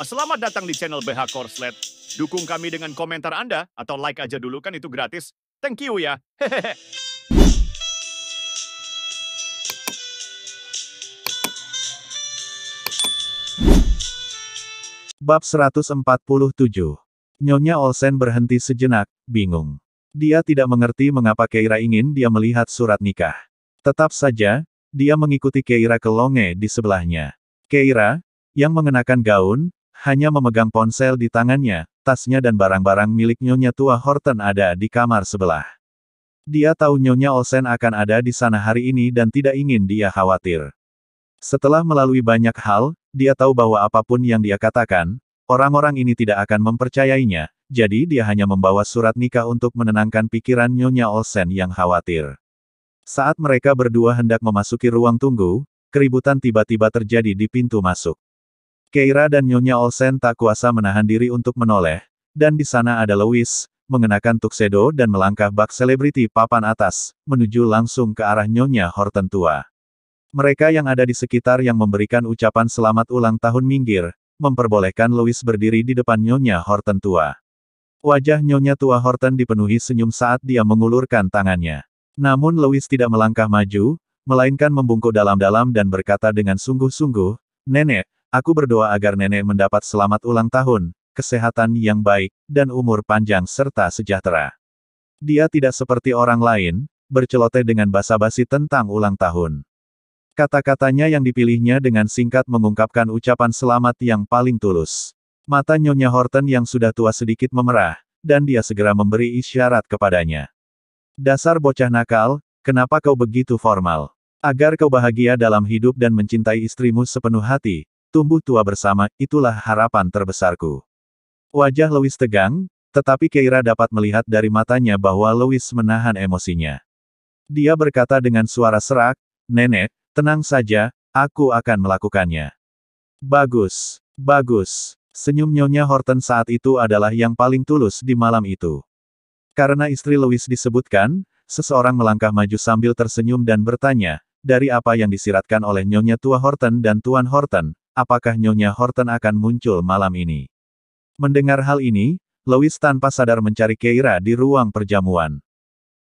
Selamat datang di channel BH Korslet. Dukung kami dengan komentar Anda, atau like aja dulu kan itu gratis. Thank you ya. Hehehe. Bab 147. Nyonya Olsen berhenti sejenak, bingung. Dia tidak mengerti mengapa Keira ingin dia melihat surat nikah. Tetap saja, dia mengikuti Keira ke longe di sebelahnya. Keira, yang mengenakan gaun, hanya memegang ponsel di tangannya, tasnya dan barang-barang milik Nyonya tua Horton ada di kamar sebelah. Dia tahu Nyonya Olsen akan ada di sana hari ini dan tidak ingin dia khawatir. Setelah melalui banyak hal, dia tahu bahwa apapun yang dia katakan, orang-orang ini tidak akan mempercayainya, jadi dia hanya membawa surat nikah untuk menenangkan pikiran Nyonya Olsen yang khawatir. Saat mereka berdua hendak memasuki ruang tunggu, keributan tiba-tiba terjadi di pintu masuk. Keira dan Nyonya Olsen tak kuasa menahan diri untuk menoleh, dan di sana ada Louis, mengenakan tuxedo dan melangkah bak selebriti papan atas, menuju langsung ke arah Nyonya Horton tua. Mereka yang ada di sekitar yang memberikan ucapan selamat ulang tahun minggir, memperbolehkan Louis berdiri di depan Nyonya Horton tua. Wajah Nyonya tua Horton dipenuhi senyum saat dia mengulurkan tangannya. Namun Louis tidak melangkah maju, melainkan membungkuk dalam-dalam dan berkata dengan sungguh-sungguh, "Nenek, aku berdoa agar nenek mendapat selamat ulang tahun, kesehatan yang baik, dan umur panjang serta sejahtera." Dia tidak seperti orang lain, berceloteh dengan basa-basi tentang ulang tahun. Kata-katanya yang dipilihnya dengan singkat mengungkapkan ucapan selamat yang paling tulus. Mata Nyonya Horton yang sudah tua sedikit memerah, dan dia segera memberi isyarat kepadanya. "Dasar bocah nakal, kenapa kau begitu formal? Agar kau bahagia dalam hidup dan mencintai istrimu sepenuh hati, tumbuh tua bersama, itulah harapan terbesarku." Wajah Louis tegang, tetapi Keira dapat melihat dari matanya bahwa Louis menahan emosinya. Dia berkata dengan suara serak, "Nenek, tenang saja, aku akan melakukannya." "Bagus, bagus." Senyum Nyonya Horton saat itu adalah yang paling tulus di malam itu. Karena istri Louis disebutkan, seseorang melangkah maju sambil tersenyum dan bertanya, dari apa yang disiratkan oleh Nyonya tua Horton dan Tuan Horton, apakah Nyonya Horton akan muncul malam ini? Mendengar hal ini, Louis tanpa sadar mencari Keira di ruang perjamuan.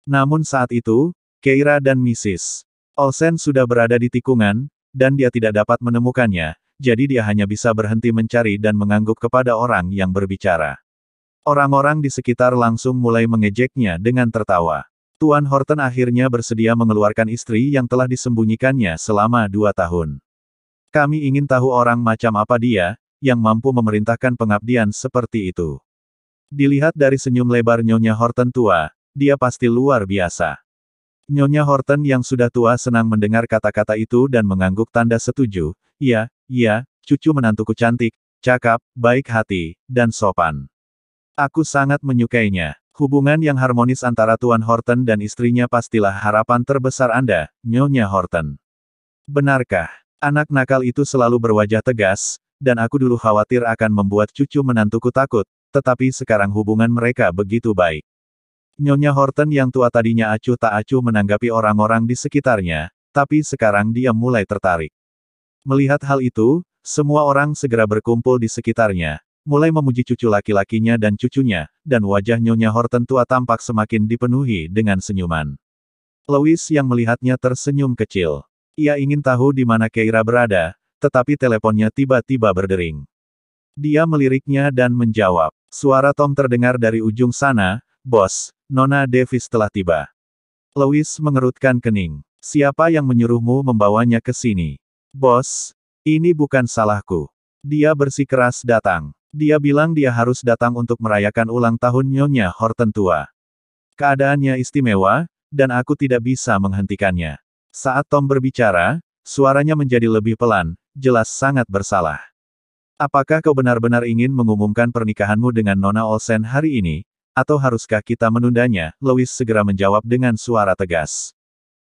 Namun saat itu, Keira dan Mrs. Olsen sudah berada di tikungan, dan dia tidak dapat menemukannya, jadi dia hanya bisa berhenti mencari dan mengangguk kepada orang yang berbicara. Orang-orang di sekitar langsung mulai mengejeknya dengan tertawa. Tuan Horton akhirnya bersedia mengeluarkan istri yang telah disembunyikannya selama 2 tahun. "Kami ingin tahu orang macam apa dia, yang mampu memerintahkan pengabdian seperti itu." Dilihat dari senyum lebar Nyonya Horton tua, dia pasti luar biasa. Nyonya Horton yang sudah tua senang mendengar kata-kata itu dan mengangguk tanda setuju. "Iya, iya, cucu menantuku cantik, cakap, baik hati, dan sopan. Aku sangat menyukainya." Hubungan yang harmonis antara Tuan Horton dan istrinya pastilah harapan terbesar Anda, Nyonya Horton. "Benarkah? Anak nakal itu selalu berwajah tegas, dan aku dulu khawatir akan membuat cucu menantuku takut, tetapi sekarang hubungan mereka begitu baik." Nyonya Horton yang tua tadinya acuh tak acuh menanggapi orang-orang di sekitarnya, tapi sekarang dia mulai tertarik. Melihat hal itu, semua orang segera berkumpul di sekitarnya, mulai memuji cucu laki-lakinya dan cucunya, dan wajah Nyonya Horton tua tampak semakin dipenuhi dengan senyuman. Louis yang melihatnya tersenyum kecil. Ia ingin tahu di mana Keira berada, tetapi teleponnya tiba-tiba berdering. Dia meliriknya dan menjawab. Suara Tom terdengar dari ujung sana, "Bos, Nona Davis telah tiba." Louis mengerutkan kening. "Siapa yang menyuruhmu membawanya ke sini?" "Bos, ini bukan salahku. Dia bersikeras datang. Dia bilang dia harus datang untuk merayakan ulang tahun Nyonya Horton tua. Keadaannya istimewa, dan aku tidak bisa menghentikannya." Saat Tom berbicara, suaranya menjadi lebih pelan, jelas sangat bersalah. "Apakah kau benar-benar ingin mengumumkan pernikahanmu dengan Nona Olsen hari ini? Atau haruskah kita menundanya?" Louis segera menjawab dengan suara tegas.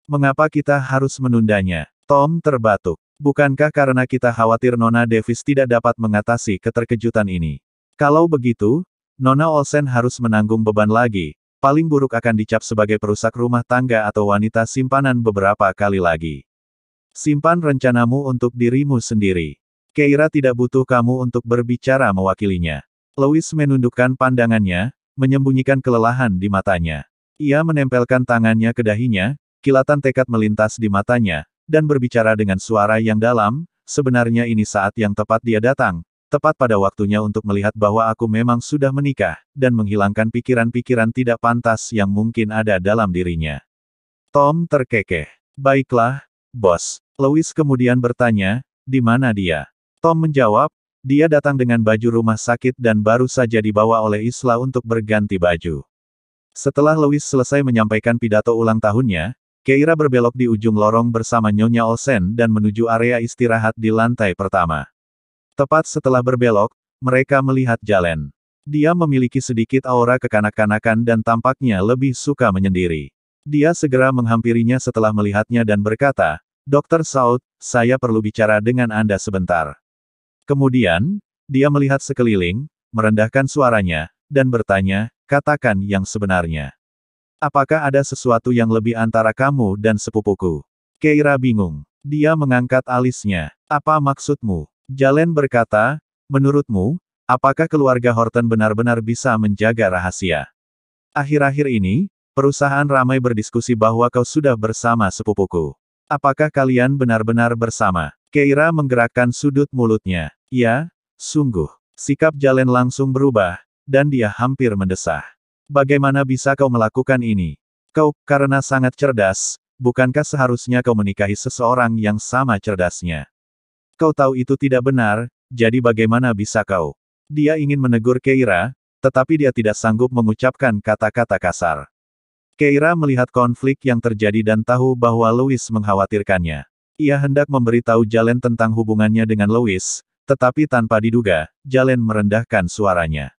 "Mengapa kita harus menundanya?" Tom terbatuk. "Bukankah karena kita khawatir Nona Davis tidak dapat mengatasi keterkejutan ini? Kalau begitu, Nona Olsen harus menanggung beban lagi, paling buruk akan dicap sebagai perusak rumah tangga atau wanita simpanan beberapa kali lagi. Simpan rencanamu untuk dirimu sendiri." Keira tidak butuh kamu untuk berbicara mewakilinya. Louis menundukkan pandangannya, menyembunyikan kelelahan di matanya. Ia menempelkan tangannya ke dahinya, kilatan tekad melintas di matanya, dan berbicara dengan suara yang dalam, sebenarnya ini saat yang tepat dia datang, tepat pada waktunya untuk melihat bahwa aku memang sudah menikah, dan menghilangkan pikiran-pikiran tidak pantas yang mungkin ada dalam dirinya. Tom terkekeh. Baiklah, bos. Louis kemudian bertanya, di mana dia? Tom menjawab, dia datang dengan baju rumah sakit dan baru saja dibawa oleh Isla untuk berganti baju. Setelah Louis selesai menyampaikan pidato ulang tahunnya, Keira berbelok di ujung lorong bersama Nyonya Olsen dan menuju area istirahat di lantai pertama. Tepat setelah berbelok, mereka melihat Jalen. Dia memiliki sedikit aura kekanak-kanakan dan tampaknya lebih suka menyendiri. Dia segera menghampirinya setelah melihatnya dan berkata, Dr. South, saya perlu bicara dengan Anda sebentar. Kemudian, dia melihat sekeliling, merendahkan suaranya, dan bertanya, katakan yang sebenarnya. Apakah ada sesuatu yang lebih antara kamu dan sepupuku? Keira bingung. Dia mengangkat alisnya. Apa maksudmu? Jalen berkata, menurutmu, apakah keluarga Horton benar-benar bisa menjaga rahasia? Akhir-akhir ini, perusahaan ramai berdiskusi bahwa kau sudah bersama sepupuku. Apakah kalian benar-benar bersama? Keira menggerakkan sudut mulutnya. Ya, sungguh. Sikap Jalen langsung berubah, dan dia hampir mendesah. Bagaimana bisa kau melakukan ini? Kau, karena sangat cerdas, bukankah seharusnya kau menikahi seseorang yang sama cerdasnya? Kau tahu itu tidak benar, jadi bagaimana bisa kau? Dia ingin menegur Keira, tetapi dia tidak sanggup mengucapkan kata-kata kasar. Keira melihat konflik yang terjadi dan tahu bahwa Louis mengkhawatirkannya. Ia hendak memberitahu Jalen tentang hubungannya dengan Louis, tetapi tanpa diduga, Jalen merendahkan suaranya.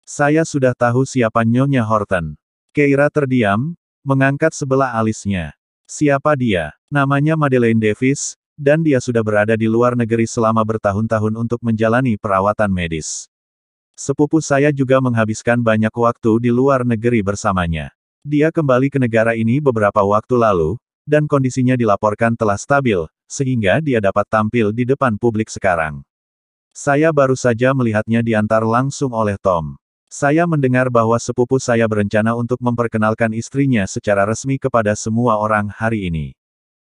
Saya sudah tahu siapa Nyonya Horton. Keira terdiam, mengangkat sebelah alisnya. Siapa dia? Namanya Madeleine Davis, dan dia sudah berada di luar negeri selama bertahun-tahun untuk menjalani perawatan medis. Sepupu saya juga menghabiskan banyak waktu di luar negeri bersamanya. Dia kembali ke negara ini beberapa waktu lalu, dan kondisinya dilaporkan telah stabil, sehingga dia dapat tampil di depan publik sekarang. Saya baru saja melihatnya diantar langsung oleh Tom. Saya mendengar bahwa sepupu saya berencana untuk memperkenalkan istrinya secara resmi kepada semua orang hari ini.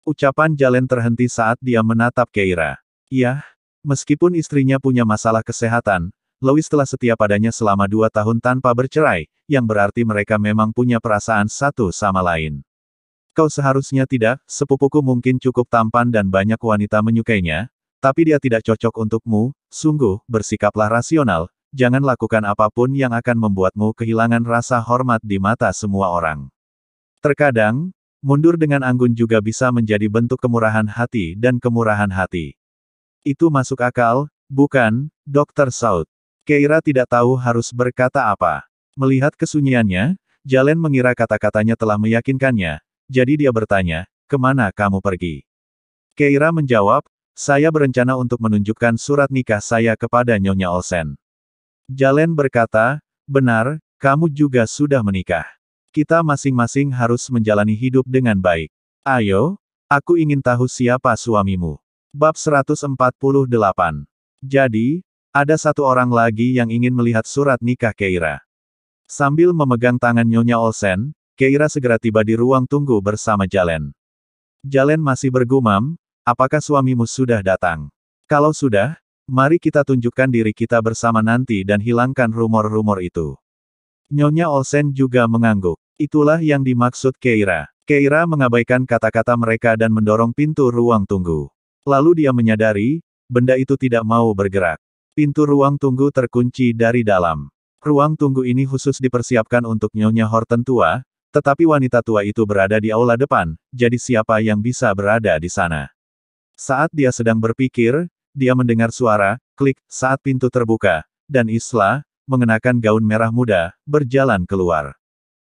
Ucapan Jalen terhenti saat dia menatap Keira. Yah, meskipun istrinya punya masalah kesehatan, Louis telah setia padanya selama 2 tahun tanpa bercerai, yang berarti mereka memang punya perasaan satu sama lain. Kau seharusnya tidak, sepupuku mungkin cukup tampan dan banyak wanita menyukainya, tapi dia tidak cocok untukmu, sungguh, bersikaplah rasional, jangan lakukan apapun yang akan membuatmu kehilangan rasa hormat di mata semua orang. Terkadang, mundur dengan anggun juga bisa menjadi bentuk kemurahan hati dan kemurahan hati. Itu masuk akal, bukan, Dr. South? Keira tidak tahu harus berkata apa. Melihat kesunyiannya, Jalen mengira kata-katanya telah meyakinkannya, jadi dia bertanya, kemana kamu pergi? Keira menjawab, saya berencana untuk menunjukkan surat nikah saya kepada Nyonya Olsen. Jalen berkata, benar, kamu juga sudah menikah. Kita masing-masing harus menjalani hidup dengan baik. Ayo, aku ingin tahu siapa suamimu. Bab 148. Jadi, ada satu orang lagi yang ingin melihat surat nikah Keira. Sambil memegang tangan Nyonya Olsen, Keira segera tiba di ruang tunggu bersama Jalen. Jalen masih bergumam, apakah suamimu sudah datang? Kalau sudah, mari kita tunjukkan diri kita bersama nanti dan hilangkan rumor-rumor itu. Nyonya Olsen juga mengangguk. Itulah yang dimaksud Keira. Keira mengabaikan kata-kata mereka dan mendorong pintu ruang tunggu. Lalu dia menyadari, benda itu tidak mau bergerak. Pintu ruang tunggu terkunci dari dalam. Ruang tunggu ini khusus dipersiapkan untuk Nyonya Horton tua, tetapi wanita tua itu berada di aula depan, jadi siapa yang bisa berada di sana? Saat dia sedang berpikir, dia mendengar suara, klik, saat pintu terbuka, dan Isla, mengenakan gaun merah muda, berjalan keluar.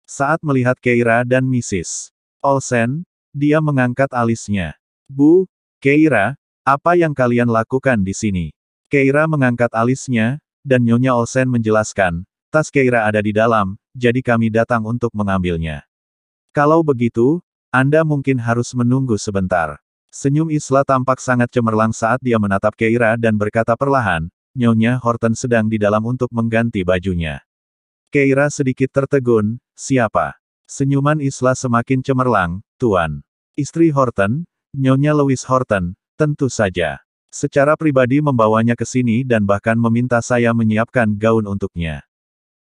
Saat melihat Keira dan Mrs. Olsen, dia mengangkat alisnya. Bu, Keira, apa yang kalian lakukan di sini? Keira mengangkat alisnya, dan Nyonya Olsen menjelaskan, tas Keira ada di dalam, jadi kami datang untuk mengambilnya. Kalau begitu, Anda mungkin harus menunggu sebentar. Senyum Isla tampak sangat cemerlang saat dia menatap Keira dan berkata perlahan, Nyonya Horton sedang di dalam untuk mengganti bajunya. Keira sedikit tertegun, siapa? Senyuman Isla semakin cemerlang, Tuan. Istri Horton, Nyonya Louise Horton, tentu saja. Secara pribadi membawanya ke sini dan bahkan meminta saya menyiapkan gaun untuknya.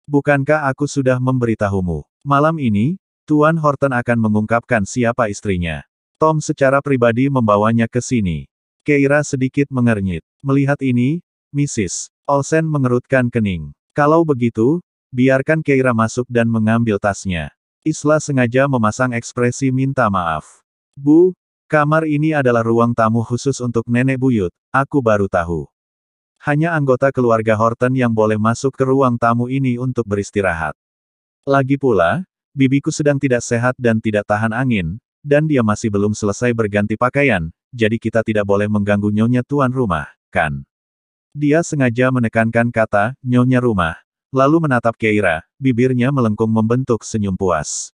Bukankah aku sudah memberitahumu? Malam ini, Tuan Horton akan mengungkapkan siapa istrinya. Tom secara pribadi membawanya ke sini. Keira sedikit mengernyit. Melihat ini, Mrs. Olsen mengerutkan kening. Kalau begitu, biarkan Keira masuk dan mengambil tasnya. Isla sengaja memasang ekspresi minta maaf. Bu, kamar ini adalah ruang tamu khusus untuk nenek buyut, aku baru tahu. Hanya anggota keluarga Horton yang boleh masuk ke ruang tamu ini untuk beristirahat. Lagi pula, bibiku sedang tidak sehat dan tidak tahan angin, dan dia masih belum selesai berganti pakaian, jadi kita tidak boleh mengganggu nyonya tuan rumah, kan? Dia sengaja menekankan kata, nyonya rumah, lalu menatap Keira, bibirnya melengkung membentuk senyum puas.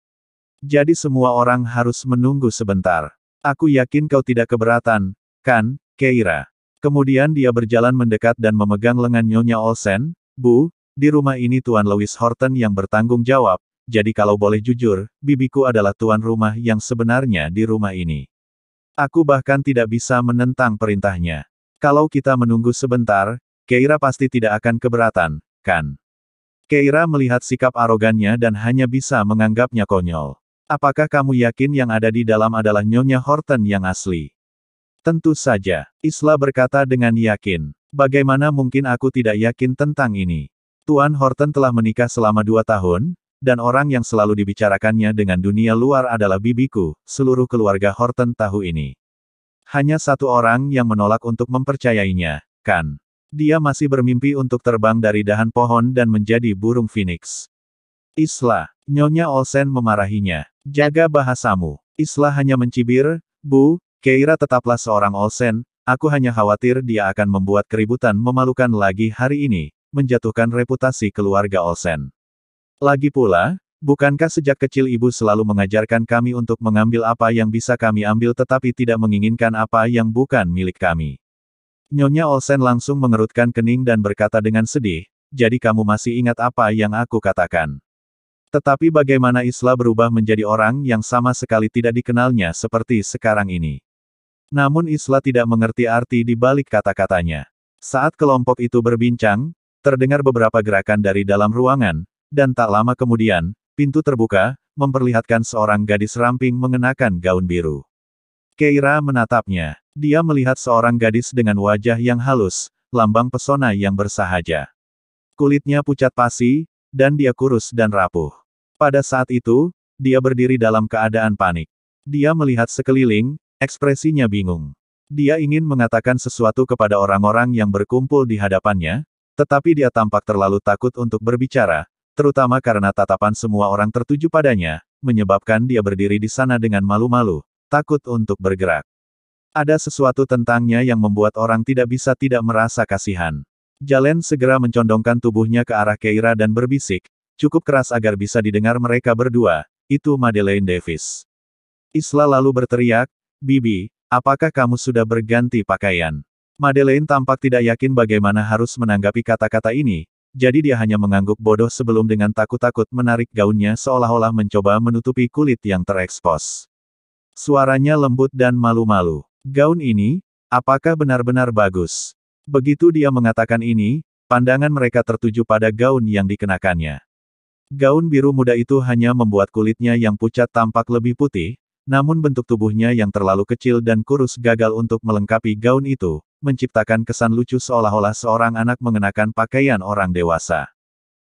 Jadi semua orang harus menunggu sebentar. Aku yakin kau tidak keberatan, kan, Keira? Kemudian dia berjalan mendekat dan memegang lengan Nyonya Olsen, Bu, di rumah ini Tuan Louis Horton yang bertanggung jawab, jadi kalau boleh jujur, bibiku adalah tuan rumah yang sebenarnya di rumah ini. Aku bahkan tidak bisa menentang perintahnya. Kalau kita menunggu sebentar, Keira pasti tidak akan keberatan, kan? Keira melihat sikap arogannya dan hanya bisa menganggapnya konyol. Apakah kamu yakin yang ada di dalam adalah Nyonya Horton yang asli? Tentu saja, Isla berkata dengan yakin. Bagaimana mungkin aku tidak yakin tentang ini? Tuan Horton telah menikah selama 2 tahun, dan orang yang selalu dibicarakannya dengan dunia luar adalah bibiku, seluruh keluarga Horton tahu ini. Hanya satu orang yang menolak untuk mempercayainya, kan? Dia masih bermimpi untuk terbang dari dahan pohon dan menjadi burung phoenix. Isla, Nyonya Olsen memarahinya. Jaga bahasamu. Isla hanya mencibir, Bu, Keira tetaplah seorang Olsen, aku hanya khawatir dia akan membuat keributan memalukan lagi hari ini, menjatuhkan reputasi keluarga Olsen. Lagi pula, bukankah sejak kecil ibu selalu mengajarkan kami untuk mengambil apa yang bisa kami ambil tetapi tidak menginginkan apa yang bukan milik kami? Nyonya Olsen langsung mengerutkan kening dan berkata dengan sedih, jadi kamu masih ingat apa yang aku katakan. Tetapi bagaimana Isla berubah menjadi orang yang sama sekali tidak dikenalnya seperti sekarang ini. Namun Isla tidak mengerti arti di balik kata-katanya. Saat kelompok itu berbincang, terdengar beberapa gerakan dari dalam ruangan, dan tak lama kemudian, pintu terbuka, memperlihatkan seorang gadis ramping mengenakan gaun biru. Keira menatapnya. Dia melihat seorang gadis dengan wajah yang halus, lambang pesona yang bersahaja. Kulitnya pucat pasi, dan dia kurus dan rapuh. Pada saat itu, dia berdiri dalam keadaan panik. Dia melihat sekeliling, ekspresinya bingung. Dia ingin mengatakan sesuatu kepada orang-orang yang berkumpul di hadapannya, tetapi dia tampak terlalu takut untuk berbicara, terutama karena tatapan semua orang tertuju padanya, menyebabkan dia berdiri di sana dengan malu-malu, takut untuk bergerak. Ada sesuatu tentangnya yang membuat orang tidak bisa tidak merasa kasihan. Jalen segera mencondongkan tubuhnya ke arah Keira dan berbisik, cukup keras agar bisa didengar mereka berdua, itu Madeleine Davis. Isla lalu berteriak, Bibi, apakah kamu sudah berganti pakaian? Madeleine tampak tidak yakin bagaimana harus menanggapi kata-kata ini, jadi dia hanya mengangguk bodoh sebelum dengan takut-takut menarik gaunnya seolah-olah mencoba menutupi kulit yang terekspos. Suaranya lembut dan malu-malu. Gaun ini, apakah benar-benar bagus? Begitu dia mengatakan ini, pandangan mereka tertuju pada gaun yang dikenakannya. Gaun biru muda itu hanya membuat kulitnya yang pucat tampak lebih putih, namun bentuk tubuhnya yang terlalu kecil dan kurus gagal untuk melengkapi gaun itu, menciptakan kesan lucu seolah-olah seorang anak mengenakan pakaian orang dewasa.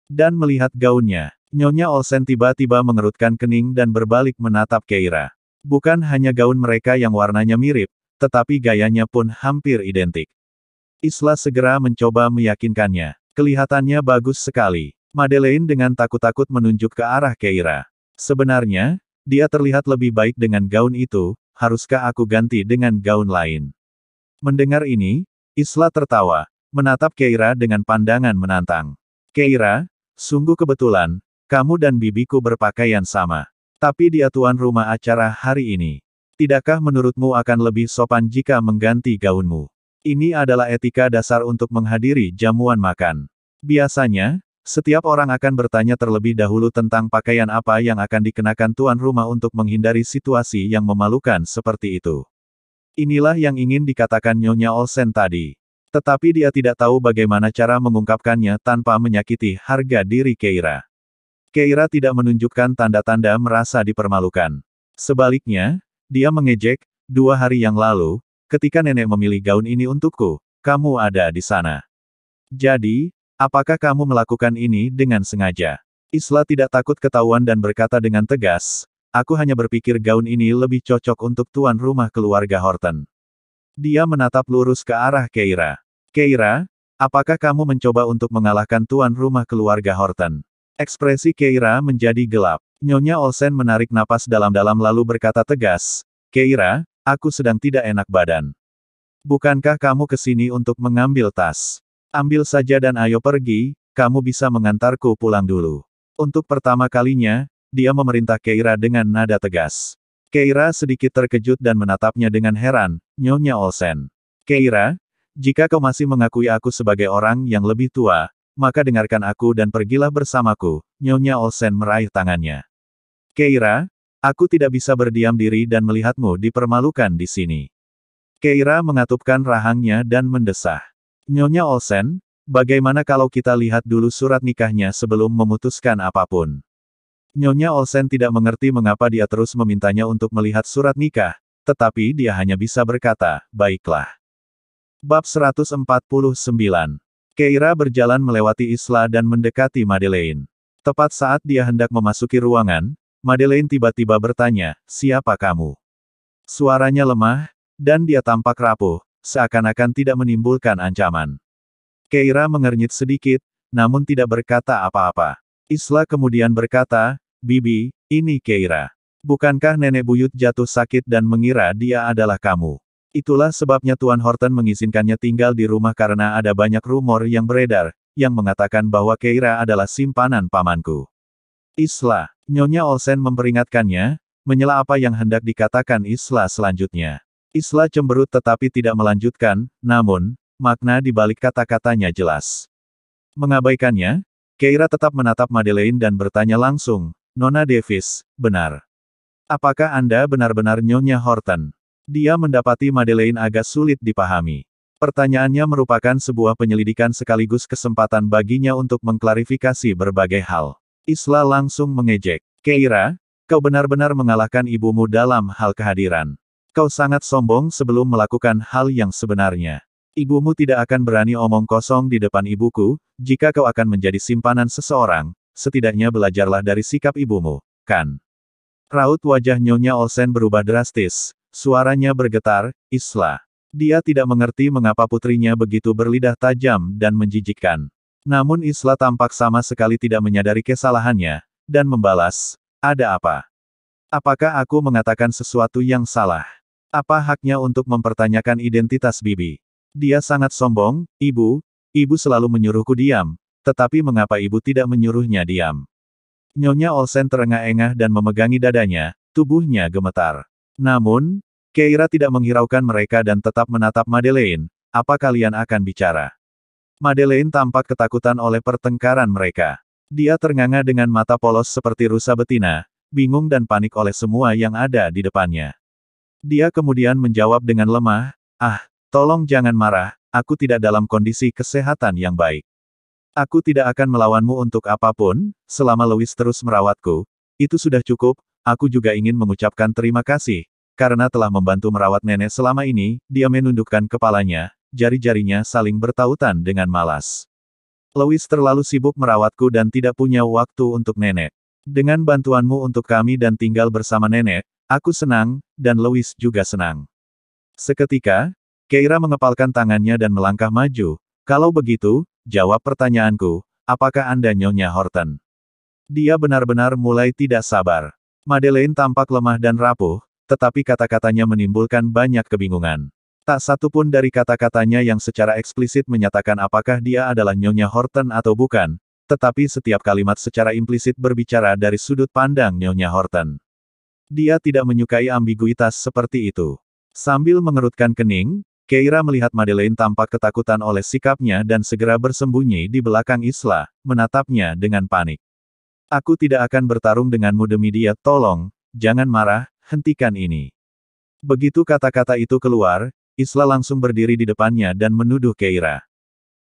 Dan melihat gaunnya, Nyonya Olsen tiba-tiba mengerutkan kening dan berbalik menatap Keira. Bukan hanya gaun mereka yang warnanya mirip, tetapi gayanya pun hampir identik. Isla segera mencoba meyakinkannya. Kelihatannya bagus sekali. Madeleine dengan takut-takut menunjuk ke arah Keira. Sebenarnya, dia terlihat lebih baik dengan gaun itu, haruskah aku ganti dengan gaun lain? Mendengar ini, Isla tertawa, menatap Keira dengan pandangan menantang. Keira, sungguh kebetulan, kamu dan bibiku berpakaian sama. Tapi dia tuan rumah acara hari ini. Tidakkah menurutmu akan lebih sopan jika mengganti gaunmu? Ini adalah etika dasar untuk menghadiri jamuan makan. Biasanya, setiap orang akan bertanya terlebih dahulu tentang pakaian apa yang akan dikenakan tuan rumah untuk menghindari situasi yang memalukan seperti itu. Inilah yang ingin dikatakan Nyonya Olsen tadi. Tetapi dia tidak tahu bagaimana cara mengungkapkannya tanpa menyakiti harga diri Keira. Keira tidak menunjukkan tanda-tanda merasa dipermalukan. Sebaliknya, dia mengejek, 2 hari yang lalu, ketika nenek memilih gaun ini untukku, kamu ada di sana. Jadi, apakah kamu melakukan ini dengan sengaja? Isla tidak takut ketahuan dan berkata dengan tegas, aku hanya berpikir gaun ini lebih cocok untuk tuan rumah keluarga Horton. Dia menatap lurus ke arah Keira. Keira, apakah kamu mencoba untuk mengalahkan tuan rumah keluarga Horton? Ekspresi Keira menjadi gelap. Nyonya Olsen menarik napas dalam-dalam lalu berkata tegas, Keira, aku sedang tidak enak badan. Bukankah kamu kesini untuk mengambil tas? Ambil saja dan ayo pergi, kamu bisa mengantarku pulang dulu. Untuk pertama kalinya, dia memerintah Keira dengan nada tegas. Keira sedikit terkejut dan menatapnya dengan heran, Nyonya Olsen. Keira, jika kau masih mengakui aku sebagai orang yang lebih tua, maka dengarkan aku dan pergilah bersamaku, Nyonya Olsen meraih tangannya. Keira, aku tidak bisa berdiam diri dan melihatmu dipermalukan di sini. Keira mengatupkan rahangnya dan mendesah. Nyonya Olsen, bagaimana kalau kita lihat dulu surat nikahnya sebelum memutuskan apapun? Nyonya Olsen tidak mengerti mengapa dia terus memintanya untuk melihat surat nikah, tetapi dia hanya bisa berkata, baiklah. Bab 149. Keira berjalan melewati Isla dan mendekati Madeleine. Tepat saat dia hendak memasuki ruangan, Madeleine tiba-tiba bertanya, siapa kamu? Suaranya lemah, dan dia tampak rapuh, seakan-akan tidak menimbulkan ancaman. Keira mengernyit sedikit, namun tidak berkata apa-apa. Isla kemudian berkata, Bibi, ini Keira. Bukankah nenek buyut jatuh sakit dan mengira dia adalah kamu? Itulah sebabnya Tuan Horton mengizinkannya tinggal di rumah karena ada banyak rumor yang beredar, yang mengatakan bahwa Keira adalah simpanan pamanku. Isla, Nyonya Olsen memperingatkannya, menyela apa yang hendak dikatakan Isla selanjutnya. Isla cemberut tetapi tidak melanjutkan, namun, makna di balik kata-katanya jelas. Mengabaikannya, Keira tetap menatap Madeleine dan bertanya langsung, Nona Davis, benar. Apakah Anda benar-benar Nyonya Horton? Dia mendapati Madeleine agak sulit dipahami. Pertanyaannya merupakan sebuah penyelidikan sekaligus kesempatan baginya untuk mengklarifikasi berbagai hal. Isla langsung mengejek. Keira, kau benar-benar mengalahkan ibumu dalam hal kehadiran. Kau sangat sombong sebelum melakukan hal yang sebenarnya. Ibumu tidak akan berani omong kosong di depan ibuku, jika kau akan menjadi simpanan seseorang, setidaknya belajarlah dari sikap ibumu, kan? Raut wajah Nyonya Olsen berubah drastis. Suaranya bergetar, Isla. Dia tidak mengerti mengapa putrinya begitu berlidah tajam dan menjijikkan. Namun Isla tampak sama sekali tidak menyadari kesalahannya, dan membalas, ada apa? Apakah aku mengatakan sesuatu yang salah? Apa haknya untuk mempertanyakan identitas Bibi? Dia sangat sombong, ibu selalu menyuruhku diam, tetapi mengapa ibu tidak menyuruhnya diam? Nyonya Olsen terengah-engah dan memegangi dadanya, tubuhnya gemetar. Namun, Keira tidak menghiraukan mereka dan tetap menatap Madeleine, apa kalian akan bicara? Madeleine tampak ketakutan oleh pertengkaran mereka. Dia ternganga dengan mata polos seperti rusa betina, bingung dan panik oleh semua yang ada di depannya. Dia kemudian menjawab dengan lemah, tolong jangan marah, aku tidak dalam kondisi kesehatan yang baik. Aku tidak akan melawanmu untuk apapun, selama Louis terus merawatku. Itu sudah cukup, aku juga ingin mengucapkan terima kasih. Karena telah membantu merawat nenek selama ini, dia menundukkan kepalanya, jari-jarinya saling bertautan dengan malas. Louis terlalu sibuk merawatku dan tidak punya waktu untuk nenek. Dengan bantuanmu untuk kami dan tinggal bersama nenek, aku senang, dan Louis juga senang. Seketika, Keira mengepalkan tangannya dan melangkah maju. Kalau begitu, jawab pertanyaanku, apakah Anda Nyonya Horton? Dia benar-benar mulai tidak sabar. Madeleine tampak lemah dan rapuh, tetapi kata-katanya menimbulkan banyak kebingungan. Tak satu pun dari kata-katanya yang secara eksplisit menyatakan apakah dia adalah Nyonya Horton atau bukan, tetapi setiap kalimat secara implisit berbicara dari sudut pandang Nyonya Horton. Dia tidak menyukai ambiguitas seperti itu. Sambil mengerutkan kening, Keira melihat Madeleine tampak ketakutan oleh sikapnya dan segera bersembunyi di belakang Isla, menatapnya dengan panik. Aku tidak akan bertarung denganmu demi dia, tolong, jangan marah, hentikan ini. Begitu kata-kata itu keluar, Isla langsung berdiri di depannya dan menuduh Keira.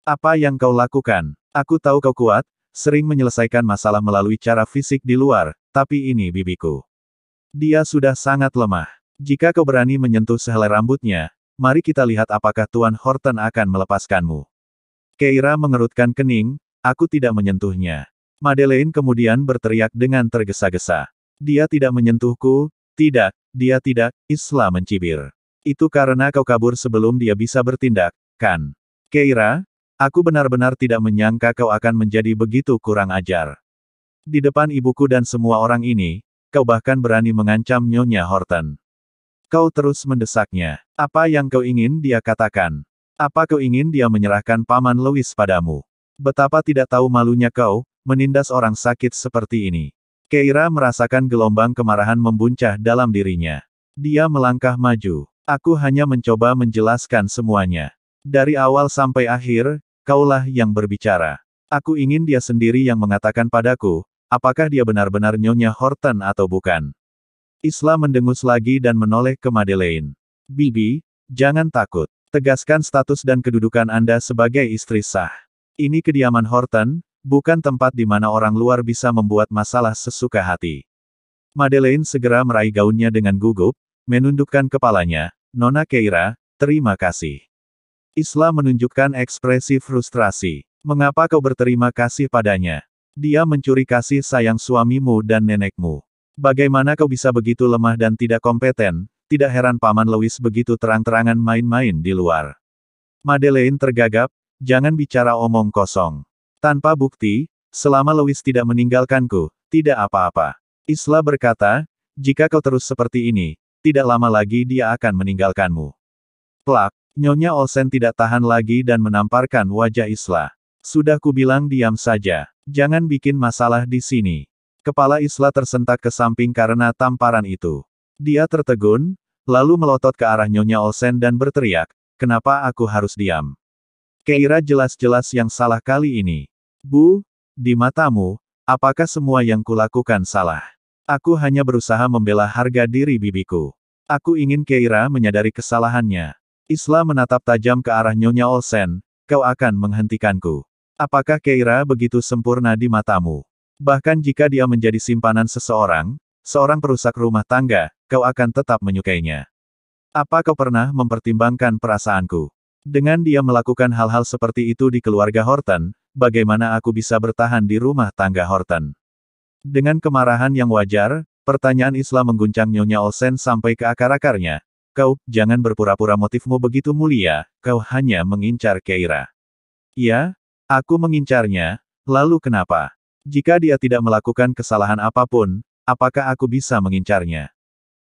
Apa yang kau lakukan? Aku tahu kau kuat, sering menyelesaikan masalah melalui cara fisik di luar, tapi ini bibiku. Dia sudah sangat lemah. Jika kau berani menyentuh sehelai rambutnya, mari kita lihat apakah Tuan Horton akan melepaskanmu. Keira mengerutkan kening, aku tidak menyentuhnya. Madeleine kemudian berteriak dengan tergesa-gesa. Dia tidak menyentuhku, tidak, dia tidak, Isla mencibir. Itu karena kau kabur sebelum dia bisa bertindak, kan? Keira, aku benar-benar tidak menyangka kau akan menjadi begitu kurang ajar. Di depan ibuku dan semua orang ini, kau bahkan berani mengancam Nyonya Horton. Kau terus mendesaknya. Apa yang kau ingin dia katakan? Apa kau ingin dia menyerahkan Paman Louis padamu? Betapa tidak tahu malunya kau, menindas orang sakit seperti ini. Keira merasakan gelombang kemarahan membuncah dalam dirinya. Dia melangkah maju. Aku hanya mencoba menjelaskan semuanya. Dari awal sampai akhir, kaulah yang berbicara. Aku ingin dia sendiri yang mengatakan padaku, apakah dia benar-benar Nyonya Horton atau bukan. Isla mendengus lagi dan menoleh ke Madeleine. Bibi, jangan takut. Tegaskan status dan kedudukan Anda sebagai istri sah. Ini kediaman Horton, bukan tempat di mana orang luar bisa membuat masalah sesuka hati. Madeleine segera meraih gaunnya dengan gugup, menundukkan kepalanya. Nona Keira, terima kasih. Isla menunjukkan ekspresi frustrasi. Mengapa kau berterima kasih padanya? Dia mencuri kasih sayang suamimu dan nenekmu. Bagaimana kau bisa begitu lemah dan tidak kompeten? Tidak heran Paman Louis begitu terang-terangan main-main di luar. Madeleine tergagap, jangan bicara omong kosong. Tanpa bukti, selama Louis tidak meninggalkanku, tidak apa-apa. Isla berkata, jika kau terus seperti ini, tidak lama lagi dia akan meninggalkanmu. Plak, Nyonya Olsen tidak tahan lagi dan menamparkan wajah Isla. Sudah kubilang diam saja. Jangan bikin masalah di sini. Kepala Isla tersentak ke samping karena tamparan itu. Dia tertegun, lalu melotot ke arah Nyonya Olsen dan berteriak, kenapa aku harus diam? Keira jelas-jelas yang salah kali ini. Bu, di matamu, apakah semua yang kulakukan salah? Aku hanya berusaha membela harga diri bibiku. Aku ingin Keira menyadari kesalahannya. Isla menatap tajam ke arah Nyonya Olsen, kau akan menghentikanku. Apakah Keira begitu sempurna di matamu? Bahkan jika dia menjadi simpanan seseorang, seorang perusak rumah tangga, kau akan tetap menyukainya. Apa kau pernah mempertimbangkan perasaanku? Dengan dia melakukan hal-hal seperti itu di keluarga Horton, bagaimana aku bisa bertahan di rumah tangga Horton? Dengan kemarahan yang wajar, pertanyaan Isla mengguncang Nyonya Olsen sampai ke akar-akarnya. Kau, jangan berpura-pura motifmu begitu mulia, kau hanya mengincar Keira. Ya, aku mengincarnya, lalu kenapa? Jika dia tidak melakukan kesalahan apapun, apakah aku bisa mengincarnya?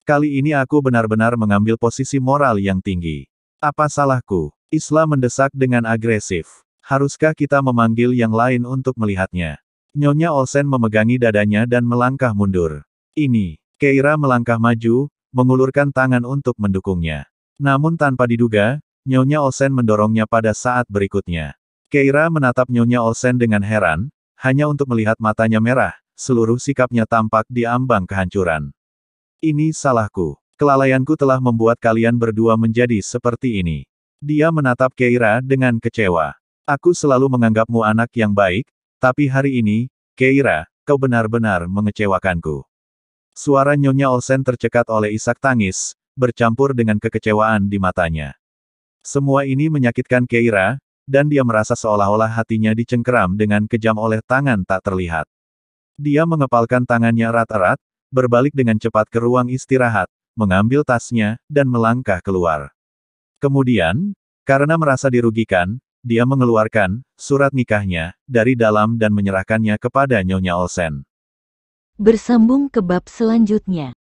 Kali ini aku benar-benar mengambil posisi moral yang tinggi. Apa salahku? Isla mendesak dengan agresif. Haruskah kita memanggil yang lain untuk melihatnya? Nyonya Olsen memegangi dadanya dan melangkah mundur. Ini, Keira melangkah maju, mengulurkan tangan untuk mendukungnya. Namun tanpa diduga, Nyonya Olsen mendorongnya pada saat berikutnya. Keira menatap Nyonya Olsen dengan heran, hanya untuk melihat matanya merah, seluruh sikapnya tampak di ambang kehancuran. Ini salahku. Kelalaianku telah membuat kalian berdua menjadi seperti ini. Dia menatap Keira dengan kecewa. Aku selalu menganggapmu anak yang baik, tapi hari ini, Keira, kau benar-benar mengecewakanku. Suara Nyonya Olsen tercekat oleh isak tangis, bercampur dengan kekecewaan di matanya. Semua ini menyakitkan Keira, dan dia merasa seolah-olah hatinya dicengkeram dengan kejam oleh tangan tak terlihat. Dia mengepalkan tangannya erat-erat, berbalik dengan cepat ke ruang istirahat, mengambil tasnya, dan melangkah keluar. Kemudian, karena merasa dirugikan, dia mengeluarkan surat nikahnya dari dalam dan menyerahkannya kepada Nyonya Olsen. Bersambung ke bab selanjutnya.